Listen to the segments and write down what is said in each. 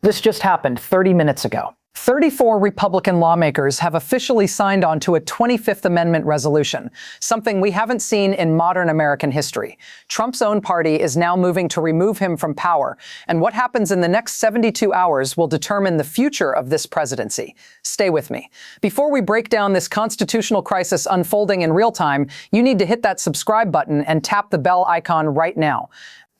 This just happened 30 minutes ago. 34 Republican lawmakers have officially signed on to a 25th Amendment resolution, something we haven't seen in modern American history. Trump's own party is now moving to remove him from power, and what happens in the next 72 hours will determine the future of this presidency. Stay with me. Before we break down this constitutional crisis unfolding in real time, you need to hit that subscribe button and tap the bell icon right now.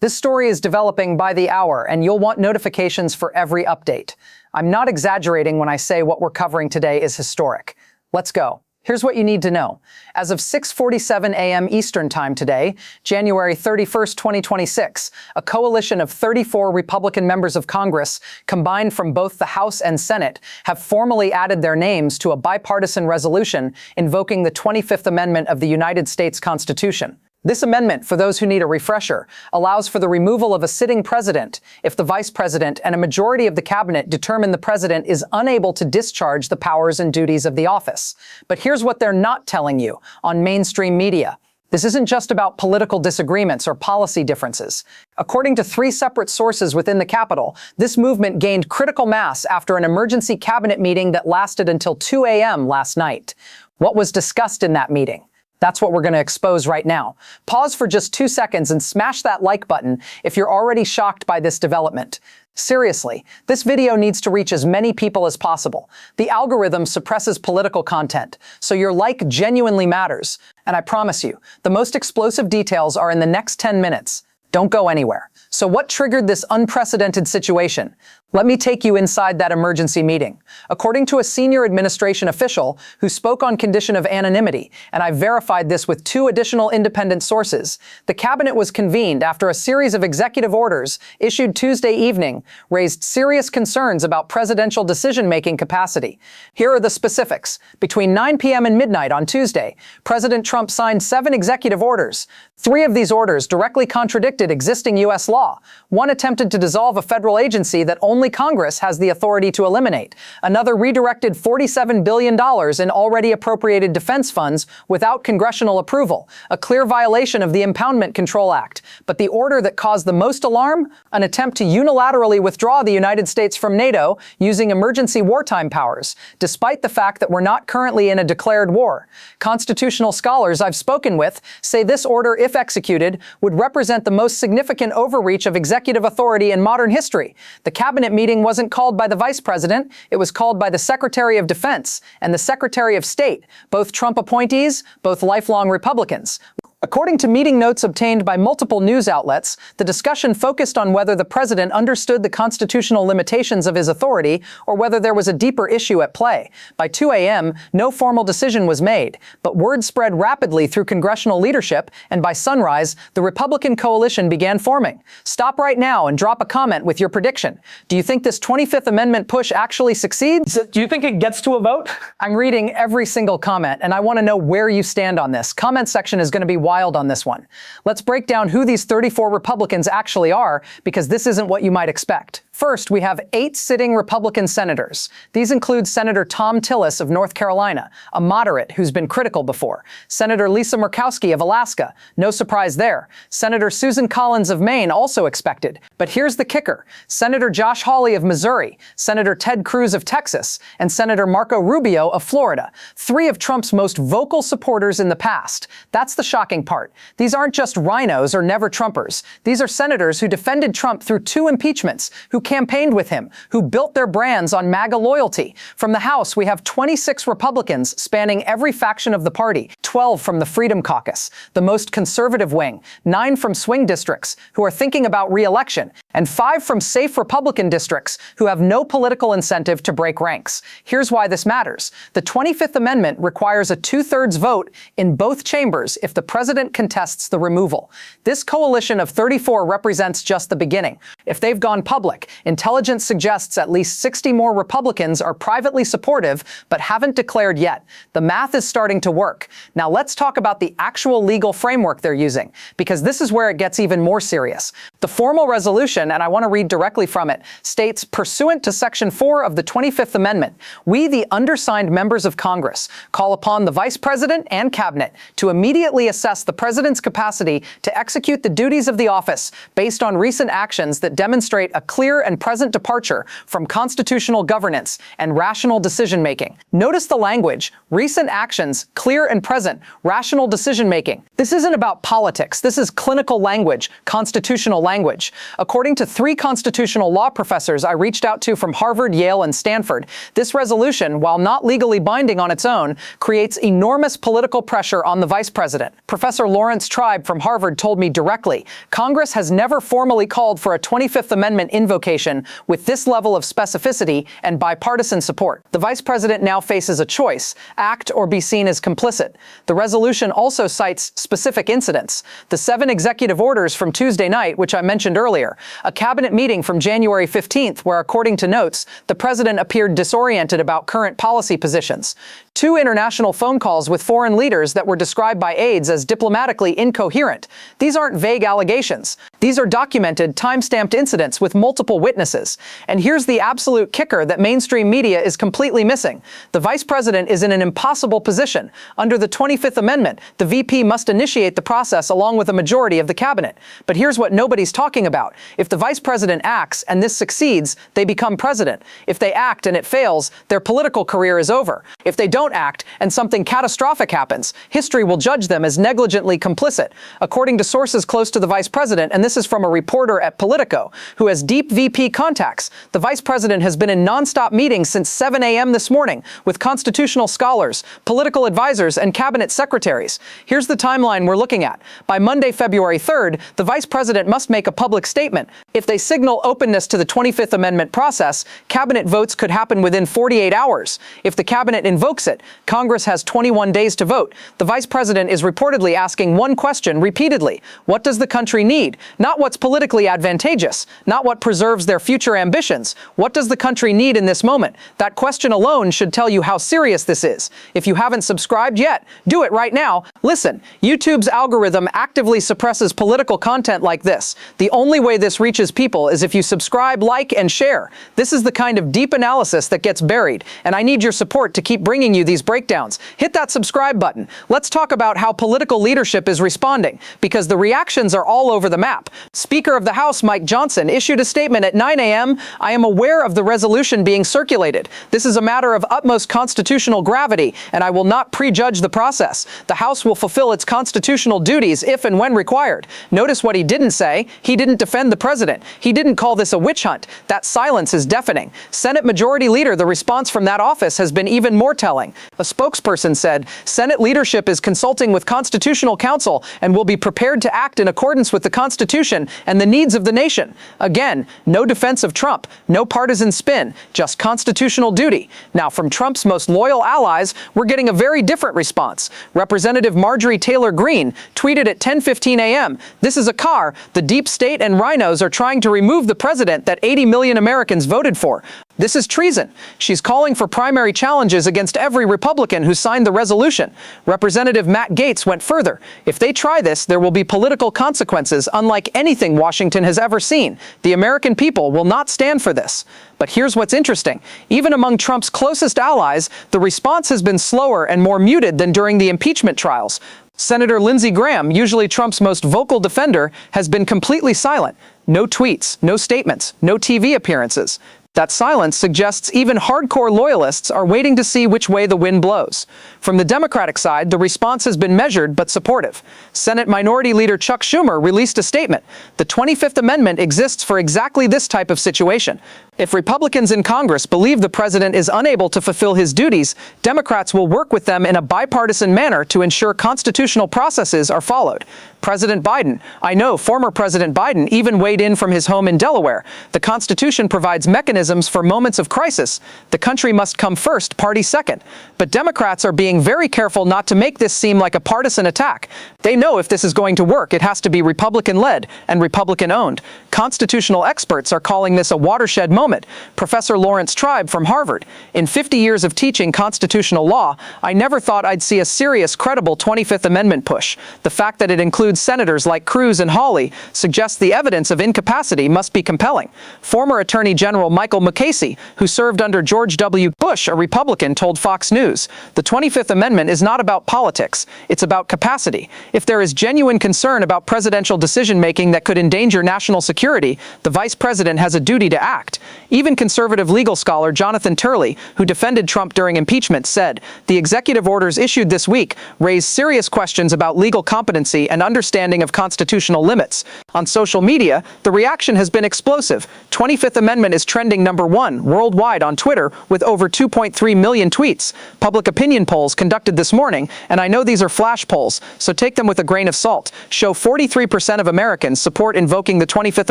This story is developing by the hour, and you'll want notifications for every update. I'm not exaggerating when I say what we're covering today is historic. Let's go. Here's what you need to know. As of 6:47 a.m. Eastern Time today, January 31st, 2026, a coalition of 34 Republican members of Congress, combined from both the House and Senate, have formally added their names to a bipartisan resolution invoking the 25th Amendment of the United States Constitution. This amendment, for those who need a refresher, allows for the removal of a sitting president if the vice president and a majority of the cabinet determine the president is unable to discharge the powers and duties of the office. But here's what they're not telling you on mainstream media. This isn't just about political disagreements or policy differences. According to 3 separate sources within the Capitol, this movement gained critical mass after an emergency cabinet meeting that lasted until 2 a.m. last night. What was discussed in that meeting? That's what we're going to expose right now. Pause for just 2 seconds and smash that like button if you're already shocked by this development. Seriously, this video needs to reach as many people as possible. The algorithm suppresses political content, so your like genuinely matters. And I promise you, the most explosive details are in the next 10 minutes. Don't go anywhere. So what triggered this unprecedented situation? Let me take you inside that emergency meeting. According to a senior administration official who spoke on condition of anonymity, and I verified this with 2 additional independent sources, the cabinet was convened after a series of executive orders issued Tuesday evening raised serious concerns about presidential decision-making capacity. Here are the specifics. Between 9 p.m. and midnight on Tuesday, President Trump signed 7 executive orders. 3 of these orders directly contradicted existing U.S. law. One attempted to dissolve a federal agency that only Congress has the authority to eliminate. Another redirected $47 billion in already appropriated defense funds without congressional approval, a clear violation of the Impoundment Control Act. But the order that caused the most alarm? An attempt to unilaterally withdraw the United States from NATO using emergency wartime powers, despite the fact that we're not currently in a declared war. Constitutional scholars I've spoken with say this order, if executed, would represent the most significant overreach of executive authority in modern history. The cabinet meeting wasn't called by the vice president, it was called by the Secretary of Defense and the Secretary of State, both Trump appointees, both lifelong Republicans. According to meeting notes obtained by multiple news outlets, the discussion focused on whether the president understood the constitutional limitations of his authority or whether there was a deeper issue at play. By 2 a.m., no formal decision was made, but word spread rapidly through congressional leadership, and by sunrise, the Republican coalition began forming. Stop right now and drop a comment with your prediction. Do you think this 25th Amendment push actually succeeds? Do you think it gets to a vote? I'm reading every single comment, and I want to know where you stand on this. Comment section is going to be wild on this one. Let's break down who these 34 Republicans actually are, because this isn't what you might expect. First, we have 8 sitting Republican senators. These include Senator Thom Tillis of North Carolina, a moderate who's been critical before. Senator Lisa Murkowski of Alaska, no surprise there. Senator Susan Collins of Maine, also expected. But here's the kicker. Senator Josh Hawley of Missouri, Senator Ted Cruz of Texas, and Senator Marco Rubio of Florida. 3 of Trump's most vocal supporters in the past. That's the shocking part. These aren't just rhinos or never-Trumpers. These are senators who defended Trump through 2 impeachments, who campaigned with him, who built their brands on MAGA loyalty. From the House, we have 26 Republicans spanning every faction of the party, 12 from the Freedom Caucus, the most conservative wing, 9 from swing districts, who are thinking about re-election, and 5 from safe Republican districts, who have no political incentive to break ranks. Here's why this matters. The 25th Amendment requires a 2/3 vote in both chambers if the president contests the removal. This coalition of 34 represents just the beginning. If they've gone public, intelligence suggests at least 60 more Republicans are privately supportive but haven't declared yet. The math is starting to work. Now let's talk about the actual legal framework they're using, because this is where it gets even more serious. The formal resolution resolution, and I want to read directly from it, states, pursuant to Section 4 of the 25th Amendment, we, the undersigned members of Congress, call upon the Vice President and Cabinet to immediately assess the President's capacity to execute the duties of the office based on recent actions that demonstrate a clear and present departure from constitutional governance and rational decision-making. Notice the language, recent actions, clear and present, rational decision-making. This isn't about politics. This is clinical language, constitutional language. According to 3 constitutional law professors I reached out to from Harvard, Yale, and Stanford, this resolution, while not legally binding on its own, creates enormous political pressure on the Vice President. Professor Lawrence Tribe from Harvard told me directly, Congress has never formally called for a 25th Amendment invocation with this level of specificity and bipartisan support. The Vice President now faces a choice, act or be seen as complicit. The resolution also cites specific incidents. The 7 executive orders from Tuesday night, which I mentioned earlier, a cabinet meeting from January 15th where, according to notes, the president appeared disoriented about current policy positions. 2 international phone calls with foreign leaders that were described by aides as diplomatically incoherent. These aren't vague allegations. These are documented, time-stamped incidents with multiple witnesses. And here's the absolute kicker that mainstream media is completely missing. The Vice President is in an impossible position. Under the 25th Amendment, the VP must initiate the process along with a majority of the cabinet. But here's what nobody's talking about. If the Vice President acts and this succeeds, they become president. If they act and it fails, their political career is over. If they don't act and something catastrophic happens, history will judge them as negligently complicit. According to sources close to the Vice President, and this is from a reporter at Politico, who has deep VP contacts, the Vice President has been in nonstop meetings since 7 a.m. this morning with constitutional scholars, political advisors, and cabinet secretaries. Here's the timeline we're looking at. By Monday, February 3rd, the Vice President must make a public statement. If they signal openness to the 25th Amendment process, cabinet votes could happen within 48 hours. If the cabinet invokes it, Congress has 21 days to vote. The Vice President is reportedly asking one question repeatedly. What does the country need? Not what's politically advantageous, not what preserves their future ambitions. What does the country need in this moment? That question alone should tell you how serious this is. If you haven't subscribed yet, do it right now. Listen, YouTube's algorithm actively suppresses political content like this. The only way this reaches people is if you subscribe, like, and share. This is the kind of deep analysis that gets buried, and I need your support to keep bringing you these breakdowns. Hit that subscribe button. Let's talk about how political leadership is responding, because the reactions are all over the map. Speaker of the House Mike Johnson issued a statement at 9 a.m. I am aware of the resolution being circulated. This is a matter of utmost constitutional gravity, and I will not prejudge the process. The House will fulfill its constitutional duties if and when required. Notice what he didn't say. He didn't defend the president. He didn't call this a witch hunt. That silence is deafening. Senate Majority Leader, the response from that office has been even more telling. A spokesperson said, Senate leadership is consulting with Constitutional Counsel and will be prepared to act in accordance with the Constitution and the needs of the nation. Again, no defense of Trump, no partisan spin, just constitutional duty. Now, from Trump's most loyal allies, we're getting a very different response. Representative Marjorie Taylor Greene tweeted at 10:15 a.m., "This is a car. The deep state and rhinos are trying to remove the president that 80 million Americans voted for. This is treason." She's calling for primary challenges against every Republican who signed the resolution. Representative Matt Gaetz went further. If they try this, there will be political consequences unlike anything Washington has ever seen. The American people will not stand for this. But here's what's interesting. Even among Trump's closest allies, the response has been slower and more muted than during the impeachment trials. Senator Lindsey Graham, usually Trump's most vocal defender, has been completely silent. No tweets, no statements, no TV appearances. That silence suggests even hardcore loyalists are waiting to see which way the wind blows. From the Democratic side, the response has been measured but supportive. Senate Minority Leader Chuck Schumer released a statement. The 25th Amendment exists for exactly this type of situation. If Republicans in Congress believe the president is unable to fulfill his duties, Democrats will work with them in a bipartisan manner to ensure constitutional processes are followed. President Biden, I know former President Biden even weighed in from his home in Delaware. The Constitution provides mechanisms mechanisms for moments of crisis. The country must come first, party second. But Democrats are being very careful not to make this seem like a partisan attack. They know if this is going to work, it has to be Republican-led and Republican-owned. Constitutional experts are calling this a watershed moment. Professor Lawrence Tribe from Harvard. In 50 years of teaching constitutional law, I never thought I'd see a serious, credible 25th Amendment push. The fact that it includes senators like Cruz and Hawley suggests the evidence of incapacity must be compelling. Former Attorney General Michael Mukasey, who served under George W. Bush, a Republican, told Fox News, "The 25th Amendment is not about politics. It's about capacity. If there is genuine concern about presidential decision-making that could endanger national security, the vice president has a duty to act." Even conservative legal scholar Jonathan Turley, who defended Trump during impeachment, said, "The executive orders issued this week raise serious questions about legal competency and understanding of constitutional limits." On social media, the reaction has been explosive. 25th Amendment is trending #1 worldwide on Twitter with over 2.3 million tweets. Public opinion polls conducted this morning, and I know these are flash polls, so take them with a grain of salt, show 43% of Americans support invoking the 25th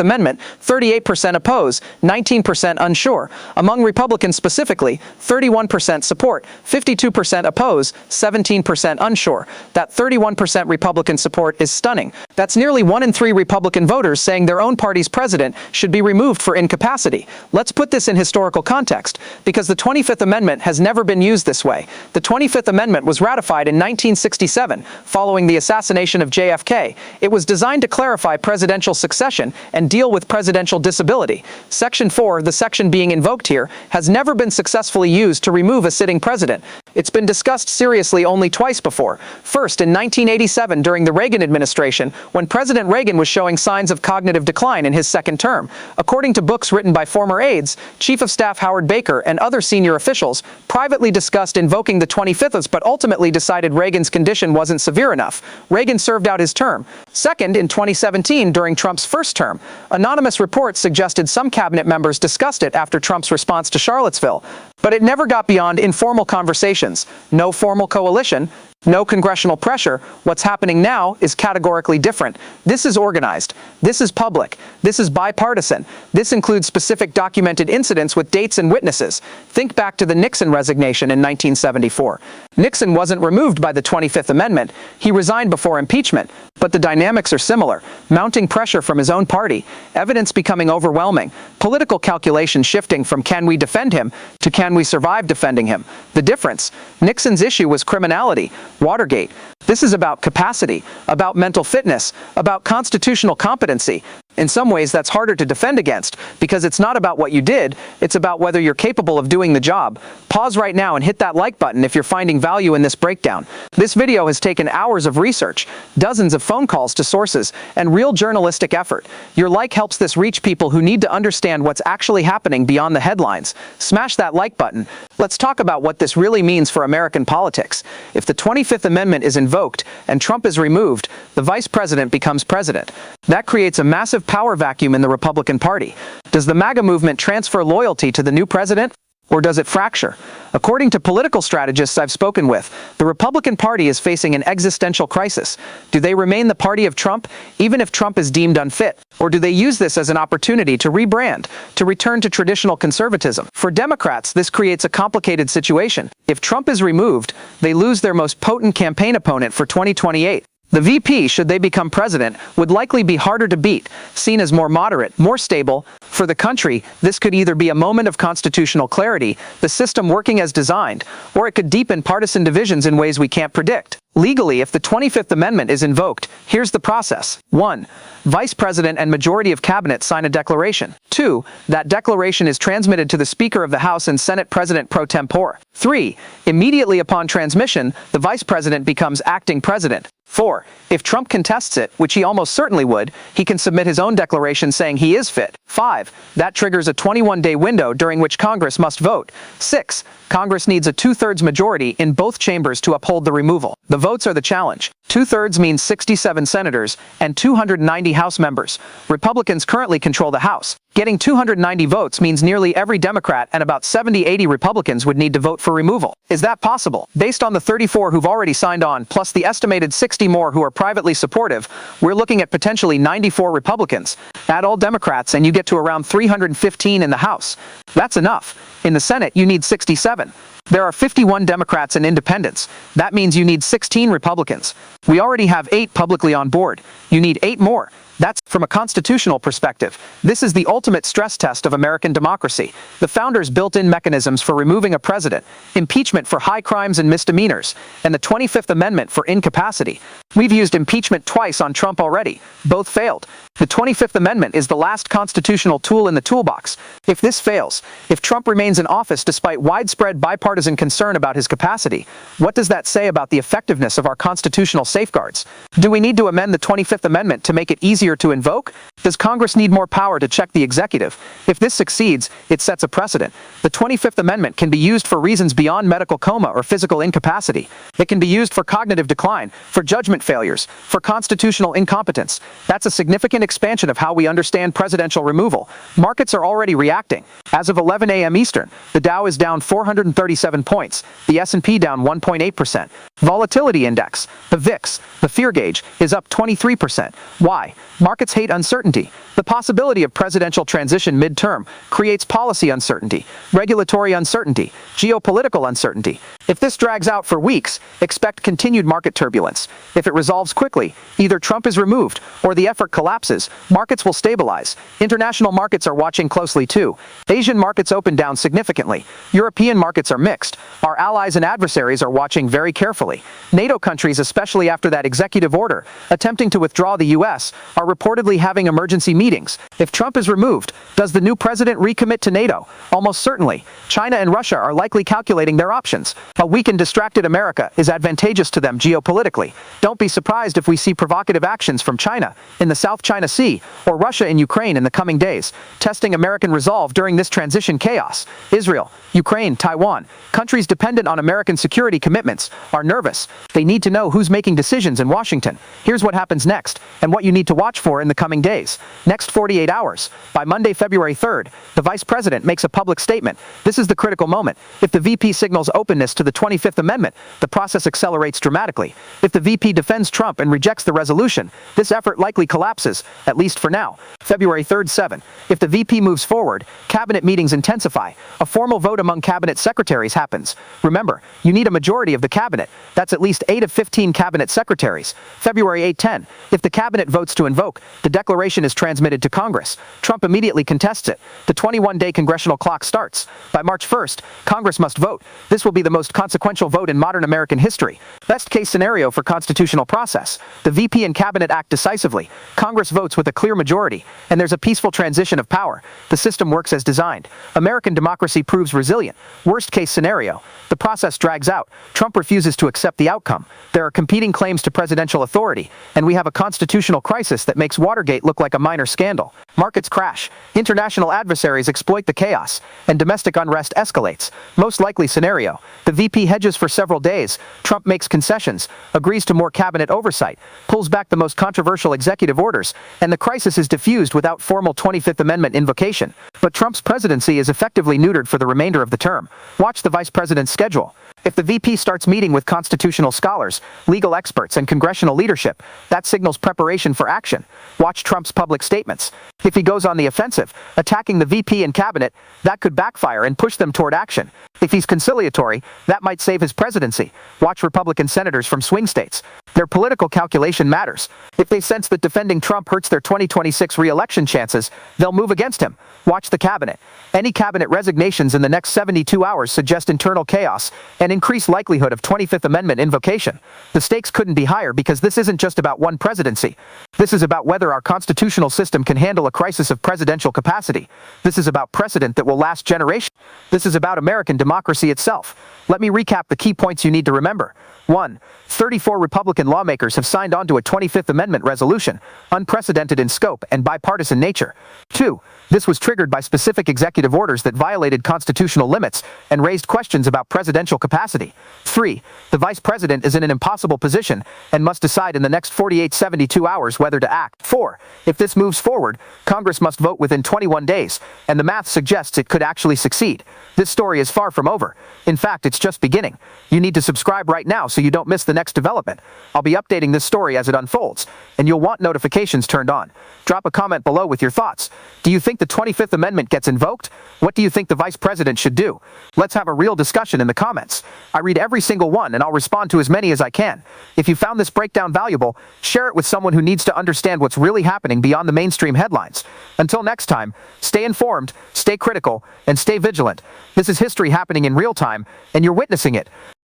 Amendment, 38% oppose, 19% unsure. Among Republicans specifically, 31% support, 52% oppose, 17% unsure. That 31% Republican support is stunning. That's nearly 1 in 3 Republican voters saying their own party's president should be removed for incapacity. Let's put this in historical context, because the 25th Amendment has never been used this way. The 25th Amendment was ratified in 1967, following the assassination of JFK. It was designed to clarify presidential succession and deal with presidential disability. Section 4, the section being invoked here, has never been successfully used to remove a sitting president. It's been discussed seriously only twice before. First, in 1987 during the Reagan administration, when President Reagan was showing signs of cognitive decline in his second term. According to books written by former aides, Chief of Staff Howard Baker and other senior officials privately discussed invoking the 25th, but ultimately decided Reagan's condition wasn't severe enough. Reagan served out his term. Second, in 2017 during Trump's first term, anonymous reports suggested some cabinet members discussed it after Trump's response to Charlottesville. But it never got beyond informal conversations. No formal coalition, no congressional pressure. What's happening now is categorically different. This is organized. This is public. This is bipartisan. This includes specific documented incidents with dates and witnesses. Think back to the Nixon resignation in 1974. Nixon wasn't removed by the 25th Amendment. He resigned before impeachment. But the dynamics are similar. Mounting pressure from his own party, evidence becoming overwhelming, political calculation shifting from can we defend him to can we survive defending him. The difference? Nixon's issue was criminality. Watergate. This is about capacity, about mental fitness, about constitutional competency. In some ways, that's harder to defend against, because it's not about what you did, it's about whether you're capable of doing the job. Pause right now and hit that like button if you're finding value in this breakdown. This video has taken hours of research, dozens of phone calls to sources, and real journalistic effort. Your like helps this reach people who need to understand what's actually happening beyond the headlines. Smash that like button. Let's talk about what this really means for American politics. If the 25th Amendment is invoked and Trump is removed, the vice president becomes president. That creates a massive power vacuum in the Republican Party. Does the MAGA movement transfer loyalty to the new president? Or does it fracture? According to political strategists I've spoken with, the Republican Party is facing an existential crisis. Do they remain the party of Trump, even if Trump is deemed unfit? Or do they use this as an opportunity to rebrand, to return to traditional conservatism? For Democrats, this creates a complicated situation. If Trump is removed, they lose their most potent campaign opponent for 2028. The VP, should they become president, would likely be harder to beat, seen as more moderate, more stable. For the country, this could either be a moment of constitutional clarity, the system working as designed, or it could deepen partisan divisions in ways we can't predict. Legally, if the 25th Amendment is invoked, here's the process. 1. Vice President and majority of cabinet sign a declaration. 2. That declaration is transmitted to the Speaker of the House and Senate President pro tempore. 3. Immediately upon transmission, the Vice President becomes acting president. 4. If Trump contests it, which he almost certainly would, he can submit his own declaration saying he is fit. 5. That triggers a 21-day window during which Congress must vote. 6. Congress needs a 2/3 majority in both chambers to uphold the removal. The votes are the challenge. 2/3 means 67 senators and 290 House members. Republicans currently control the House. Getting 290 votes means nearly every Democrat and about 70-80 Republicans would need to vote for removal. Is that possible? Based on the 34 who've already signed on, plus the estimated 60 more who are privately supportive, we're looking at potentially 94 Republicans. Add all Democrats and you get to around 315 in the House. That's enough. In the Senate, you need 67. There are 51 Democrats and independents. That means you need 16 Republicans. We already have 8 publicly on board. You need 8 more. That's from a constitutional perspective. This is the ultimate stress test of American democracy. The founders built in mechanisms for removing a president, impeachment for high crimes and misdemeanors, and the 25th Amendment for incapacity. We've used impeachment twice on Trump already. Both failed. The 25th Amendment is the last constitutional tool in the toolbox. If this fails, if Trump remains in office despite widespread bipartisan concern about his capacity, what does that say about the effectiveness of our constitutional safeguards? Do we need to amend the 25th Amendment to make it easier to invoke? Does Congress need more power to check the executive? If this succeeds, it sets a precedent. The 25th Amendment can be used for reasons beyond medical coma or physical incapacity. It can be used for cognitive decline, for judgment failures, for constitutional incompetence. That's a significant expansion of how we understand presidential removal. Markets are already reacting. As of 11 a.m. Eastern, the Dow is down 437 points, the S&P down 1.8%. Volatility index, the VIX, the fear gauge, is up 23%. Why? Markets hate uncertainty. The possibility of presidential transition midterm creates policy uncertainty, regulatory uncertainty, geopolitical uncertainty. If this drags out for weeks, expect continued market turbulence. If it resolves quickly, either Trump is removed or the effort collapses, markets will stabilize. International markets are watching closely too. Asian markets open down significantly. European markets are mixed. Our allies and adversaries are watching very carefully. NATO countries, especially after that executive order, attempting to withdraw the U.S., are reportedly having emergency meetings. If Trump is removed, does the new president recommit to NATO? Almost certainly. China and Russia are likely calculating their options. A weak and distracted America is advantageous to them geopolitically. Don't be surprised if we see provocative actions from China in the South China Sea or Russia in Ukraine in the coming days, testing American resolve during this transition chaos. Israel, Ukraine, Taiwan, countries dependent on American security commitments, are nervous. They need to know who's making decisions in Washington. Here's what happens next, and what you need to watch for in the coming days. Next 48 hours. By Monday, February 3rd, the Vice President makes a public statement. This is the critical moment. If the VP signals openness to the 25th Amendment, the process accelerates dramatically. If the VP defends Trump and rejects the resolution, this effort likely collapses, at least for now. February 3rd, 7. If the VP moves forward, cabinet meetings intensify. A formal vote among cabinet secretaries happens. Remember, you need a majority of the cabinet. That's at least 8 of 15 cabinet secretaries. February 8-10. If the cabinet votes to invoke, the declaration is transmitted to Congress. Trump immediately contests it. The 21-day congressional clock starts. By March 1st, Congress must vote. This will be the most consequential vote in modern American history. Best case scenario for constitutional process. The VP and cabinet act decisively. Congress votes with a clear majority, and there's a peaceful transition of power. The system works as designed. American democracy proves resilient. Worst case scenario. The process drags out. Trump refuses to accept the outcome. There are competing claims to presidential authority, and we have a constitutional crisis that makes Watergate look like a minor scandal. Markets crash. International adversaries exploit the chaos, and domestic unrest escalates. Most likely scenario. The VP hedges for several days. Trump makes concessions, agrees to more cabinet oversight, pulls back the most controversial executive orders, and the crisis is diffused without formal 25th Amendment invocation. But Trump's presidency is effectively neutered for the remainder of the term. Watch the vice president's schedule. If the VP starts meeting with constitutional scholars, legal experts, and congressional leadership, that signals preparation for action. Watch Trump's public statements. If he goes on the offensive, attacking the VP and cabinet, that could backfire and push them toward action. If he's conciliatory, that might save his presidency. Watch Republican senators from swing states. Their political calculation matters. If they sense that defending Trump hurts their 2026 re-election chances, they'll move against him. Watch the cabinet. Any cabinet resignations in the next 72 hours suggest internal chaos and increased likelihood of 25th Amendment invocation. The stakes couldn't be higher because this isn't just about one presidency. This is about whether our constitutional system can handle a crisis of presidential capacity. This is about precedent that will last generations. This is about American democracy itself. Let me recap the key points you need to remember. 1. 34 Republican lawmakers have signed on to a 25th Amendment resolution, unprecedented in scope and bipartisan nature. 2. This was triggered by specific executive orders that violated constitutional limits and raised questions about presidential capacity. 3. The vice president is in an impossible position and must decide in the next 48-72 hours whether to act. 4. If this moves forward, Congress must vote within 21 days, and the math suggests it could actually succeed. This story is far from over. In fact, it's just beginning. You need to subscribe right now so you don't miss the next development. I'll be updating this story as it unfolds, and you'll want notifications turned on. Drop a comment below with your thoughts. Do you think the 25th Amendment gets invoked? What do you think the vice president should do? Let's have a real discussion in the comments. I read every single one and I'll respond to as many as I can. If you found this breakdown valuable, share it with someone who needs to understand what's really happening beyond the mainstream headlines. Until next time, stay informed, stay critical, and stay vigilant. This is history happening in real time, and you're witnessing it.